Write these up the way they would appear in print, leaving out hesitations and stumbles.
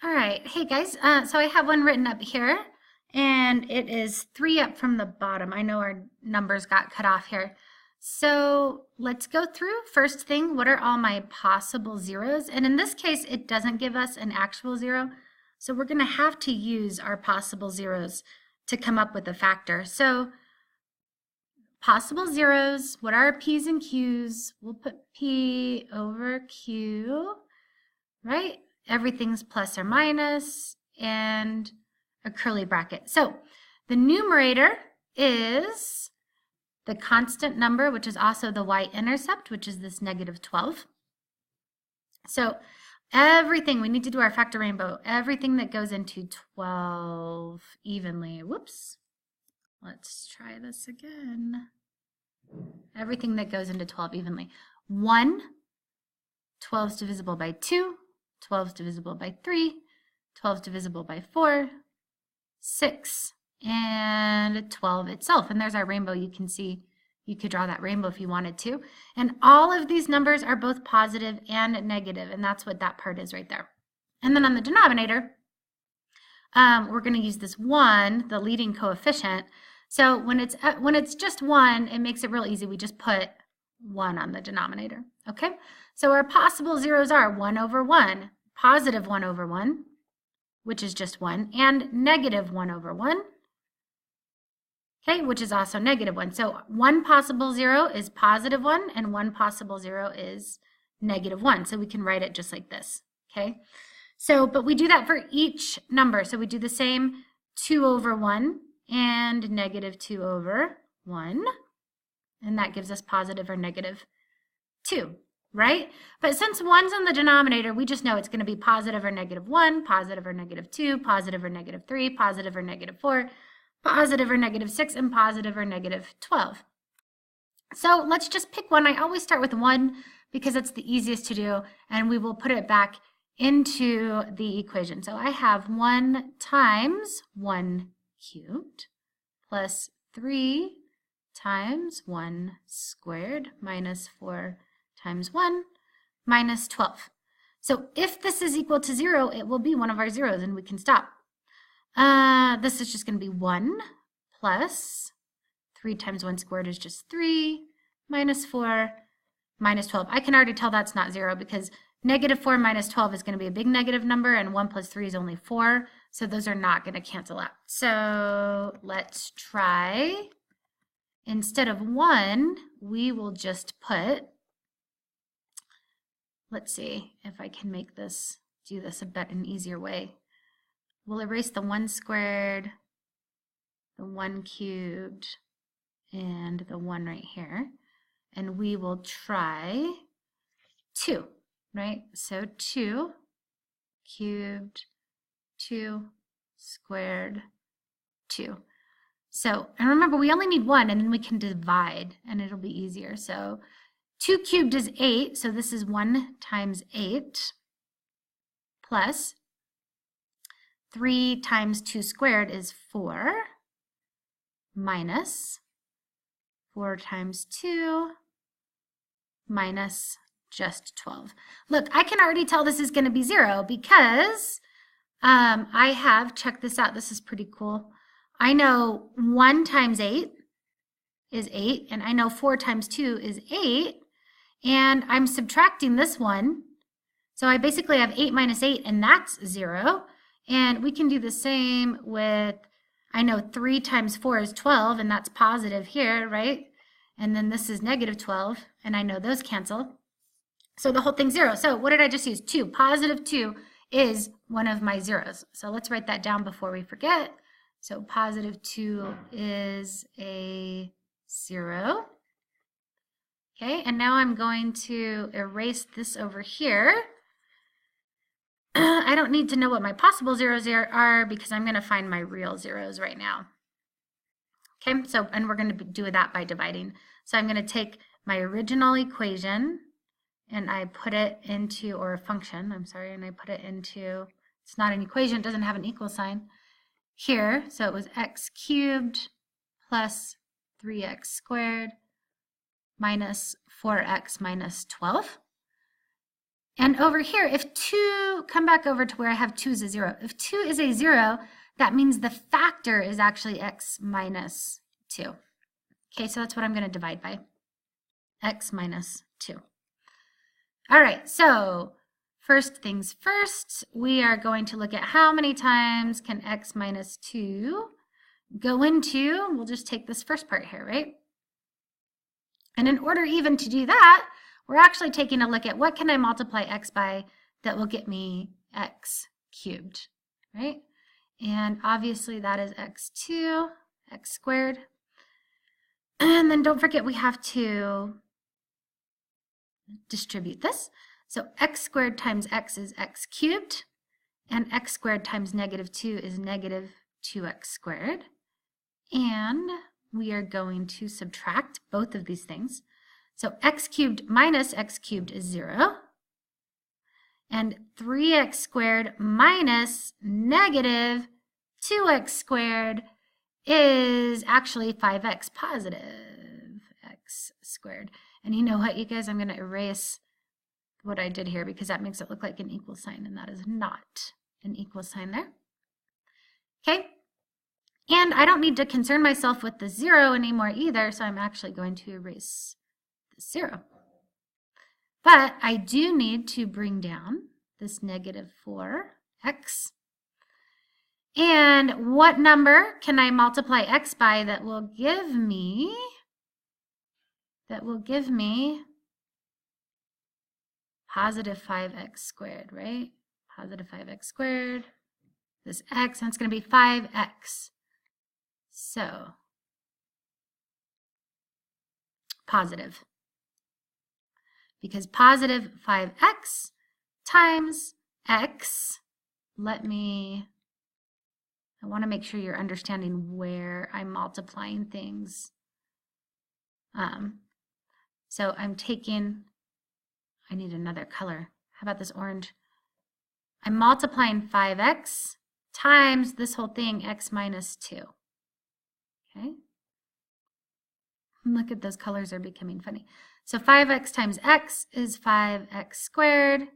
All right. Hey guys, so I have one written up here and it is 3 up from the bottom. I know our numbers got cut off here. So let's go through. First thing, what are all my possible zeros? And in this case, it doesn't give us an actual zero. So we're going to have to use our possible zeros to come up with a factor. So possible zeros, what are our P's and Q's? We'll put P over Q, right? Everything's plus or minus and a curly bracket. So the numerator is the constant number, which is also the y-intercept, which is this negative 12. So everything, we need to do our factor rainbow, everything that goes into 12 evenly. Whoops. Let's try this again. Everything that goes into 12 evenly. 1, 12 is divisible by 2, 12 is divisible by 3, 12 is divisible by 4, 6, and 12 itself. And there's our rainbow. You can see, you could draw that rainbow if you wanted to. And all of these numbers are both positive and negative, and that's what that part is right there. And then on the denominator, we're going to use this 1, the leading coefficient. So when it's just 1, it makes it real easy. We just put 1 on the denominator. Okay? So our possible zeros are 1 over 1, positive 1 over 1, which is just 1, and negative 1 over 1, okay, which is also negative 1. So one possible zero is positive 1, and one possible zero is negative 1. So we can write it just like this, okay? So, but we do that for each number. So we do the same 2 over 1 and negative 2 over 1, and that gives us positive or negative 2. Right? But since 1's in the denominator, we just know it's going to be positive or negative 1, positive or negative 2, positive or negative 3, positive or negative 4, positive or negative 6, and positive or negative 12. So let's just pick one. I always start with 1 because it's the easiest to do, and we will put it back into the equation. So I have 1 times 1 cubed plus 3 times 1 squared minus 4 times 1 minus 12. So if this is equal to 0, it will be one of our zeros and we can stop. This is just going to be 1 plus 3 times 1 squared is just 3 minus 4 minus 12. I can already tell that's not 0 because negative 4 minus 12 is going to be a big negative number and 1 plus 3 is only 4. So those are not going to cancel out. So let's try. Instead of 1, we will just put, let's see if I can make this, do this a bit an easier way. We'll erase the 1 squared, the 1 cubed, and the 1 right here. And we will try 2, right? So 2 cubed, 2 squared, 2. So, and remember, we only need 1, and then we can divide, and it'll be easier. So 2 cubed is 8, so this is 1 times 8, plus 3 times 2 squared is 4, minus 4 times 2, minus just 12. Look, I can already tell this is going to be 0 because I have, check this out, this is pretty cool. I know 1 times 8 is 8, and I know 4 times 2 is 8, and I'm subtracting this one. So I basically have 8 minus 8, and that's 0. And we can do the same with, I know 3 times 4 is 12, and that's positive here, right? And then this is negative 12, and I know those cancel. So the whole thing's 0. So what did I just use? 2. Positive 2 is one of my zeros. So let's write that down before we forget. So positive 2 is a 0. Okay, and now I'm going to erase this over here. I don't need to know what my possible zeros are because I'm going to find my real zeros right now. Okay, so, and we're going to do that by dividing. So I'm going to take my original equation and I put it into, or a function, I'm sorry, and I put it into, it's not an equation, it doesn't have an equal sign here. So it was x cubed plus 3x squared minus 4x minus 12. And over here, if 2, come back over to where I have 2 is a 0. If 2 is a 0, that means the factor is actually x minus 2. Okay, so that's what I'm going to divide by, x minus 2. All right, so first things first, we are going to look at how many times can x minus 2 go into, we'll just take this first part here, right? And in order even to do that, we're actually taking a look at what can I multiply x by that will get me x cubed, right? And obviously that is x2, x squared. And then don't forget we have to distribute this. So x squared times x is x cubed, and x squared times negative 2 is negative 2x squared. And we are going to subtract both of these things. So x cubed minus x cubed is 0. And 3x squared minus negative 2x squared is actually 5x positive x squared. And you know what, you guys, I'm going to erase what I did here because that makes it look like an equal sign, and that is not an equal sign there. Okay. And I don't need to concern myself with the 0 anymore either, so I'm actually going to erase 0. But I do need to bring down this negative 4x. And what number can I multiply x by that will give me positive 5x squared, right? Positive 5x squared, this x, and it's going to be 5x. So positive. Because positive 5x times x, I want to make sure you're understanding where I'm multiplying things. So I'm taking, I need another color. How about this orange? I'm multiplying 5x times this whole thing, x minus 2. Okay? Look at those colors are becoming funny. So 5x times x is 5x squared.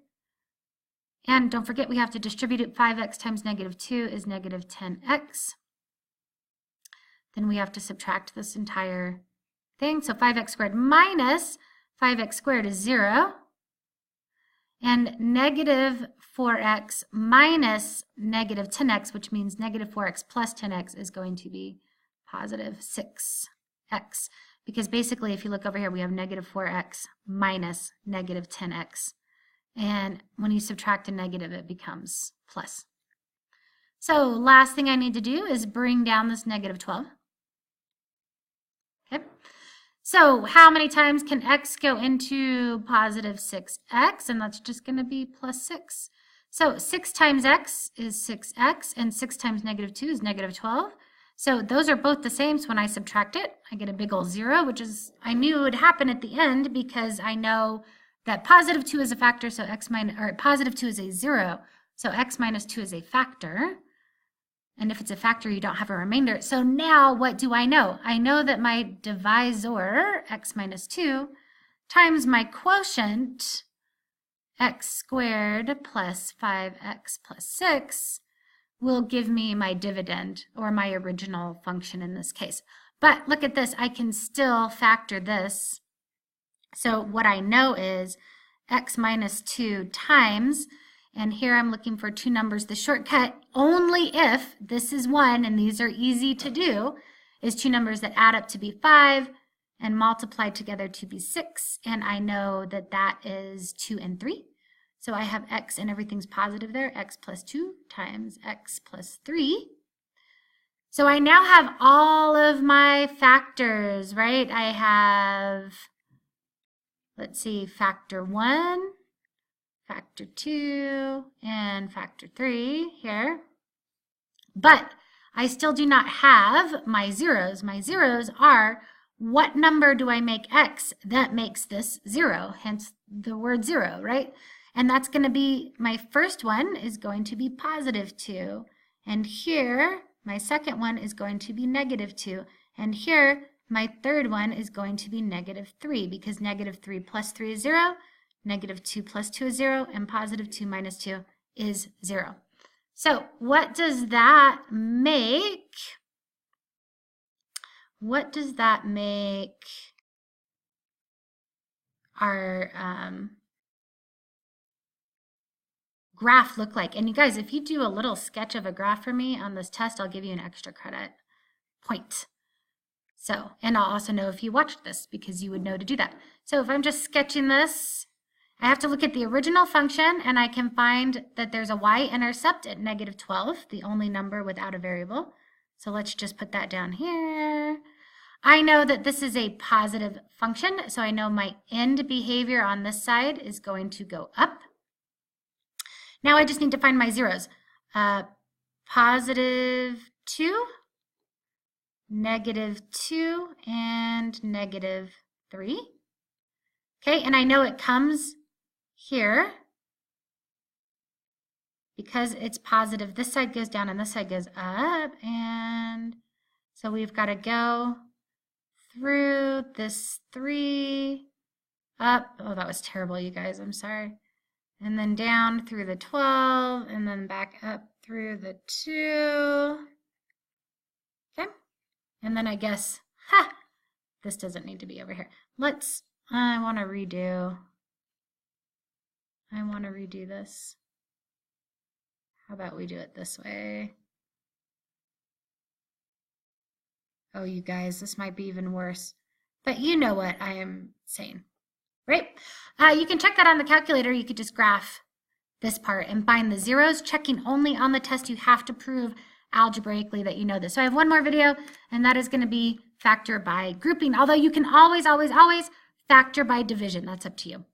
And don't forget we have to distribute it. 5x times negative 2 is negative 10x. Then we have to subtract this entire thing. So 5x squared minus 5x squared is 0. And negative 4x minus negative 10x, which means negative 4x plus 10x, is going to be positive 6x. Because basically, if you look over here, we have negative 4x minus negative 10x. And when you subtract a negative, it becomes plus. So last thing I need to do is bring down this negative 12. Okay. So how many times can x go into positive 6x? And that's just going to be plus 6. So 6 times x is 6x, and 6 times negative 2 is negative 12. So those are both the same, so when I subtract it, I get a big old 0, which is, I knew would happen at the end because I know that positive 2 is a factor, so positive 2 is a 0, so x minus 2 is a factor. And if it's a factor, you don't have a remainder. So now what do I know? I know that my divisor, x minus 2, times my quotient, x squared plus 5x plus 6, will give me my dividend, or my original function in this case. But look at this, I can still factor this. So what I know is x minus 2 times, and here I'm looking for two numbers. The shortcut, only if this is 1, and these are easy to do, is two numbers that add up to be 5 and multiply together to be 6. And I know that that is 2 and 3. So I have x and everything's positive there, x plus 2 times x plus 3. So I now have all of my factors, right? I have, let's see, factor 1, factor 2, and factor 3 here. But I still do not have my zeros. My zeros are, what number do I make x that makes this 0? Hence the word 0, right? And that's going to be, my first one is going to be positive 2. And here, my second one is going to be negative 2. And here, my third one is going to be negative 3, because negative 3 plus 3 is 0. Negative 2 plus 2 is 0, and positive 2 minus 2 is 0. So what does that make? What does that make our graph look like? And you guys, if you do a little sketch of a graph for me on this test, I'll give you an extra credit point. So, and I'll also know if you watched this because you would know to do that. So if I'm just sketching this, I have to look at the original function, and I can find that there's a y-intercept at negative 12, the only number without a variable. So let's just put that down here. I know that this is a positive function, so I know my end behavior on this side is going to go up. Now I just need to find my zeros. Positive 2, negative 2, and negative 3. Okay, and I know it comes here because it's positive. This side goes down and this side goes up, and so we've got to go through this 3 up. Oh, that was terrible, you guys. I'm sorry. And then down through the 12, and then back up through the 2. Okay. And then I guess, this doesn't need to be over here. I want to redo this. How about we do it this way? Oh, you guys, this might be even worse. But you know what I am saying, right? You can check that on the calculator. You could just graph this part and find the zeros, checking only on the test. You have to prove algebraically that you know this. So I have one more video, and that is going to be factor by grouping, although you can always, always, always factor by division. That's up to you.